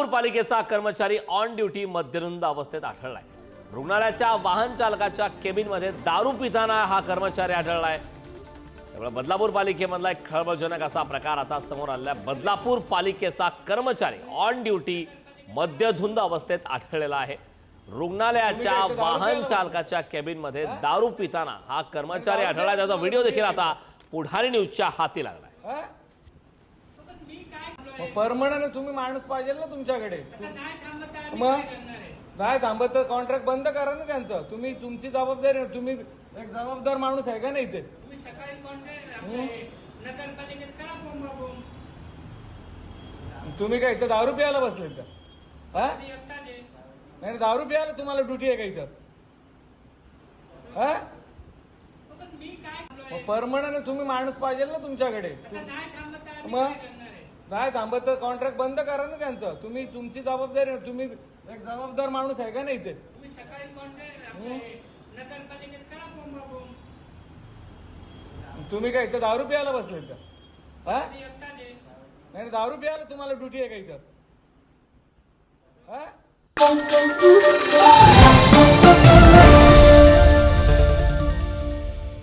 बदलापूर पालिकेचा कर्मचारी on duty मद्यधुंद अवस्थेत आढळलाय। रुग्णालयाच्या वाहन चालकाच्या केबिनमध्ये दारू पिताना हा कर्मचारी आढळलाय। त्यामुळे बदलापूर पालिकेमधला एक खळबळजनक असा प्रकार आता समोर आलाय। बदलापूर पालिकेचा कर्मचारी ऑन ड्युटी मद्यधुंद अवस्थेत आढळलेला आहे। रुग्णालयाच्या वाहन चालकाच्या केबिनमध्ये दारू पिताना हा कर्मचारी आढळला। त्याचा व्हिडिओ देखील आता पुढारी न्यूजच्या हाती लागलाय। परमनंट तुम्ही माणूस पाहिजे ना तुमच्याकडे। मग नाही थांबत तर कॉन्ट्रॅक्ट बंद करा ना त्यांचं। तुम्ही तुमची जबाबदारी, तुम्ही एक जबाबदार माणूस आहे का नाही ते? तुम्ही काय इथं दारू प्यायला बसले का? नाही दारू प्यायला तुम्हाला ड्युटी आहे का इथं? परमनंट तुम्ही माणूस पाहिजे ना तुमच्याकडे। मग नाही थांबत तर कॉन्ट्रॅक्ट बंद करा ना त्यांचं। तुम्ही तुमची जबाबदारी, तुम्ही एक जबाबदार माणूस आहे का नाही ते? तुम्ही काय इथं दारू प्यायला बसले का? नाही दारू प्यायला तुम्हाला ड्युटी आहे का इथं?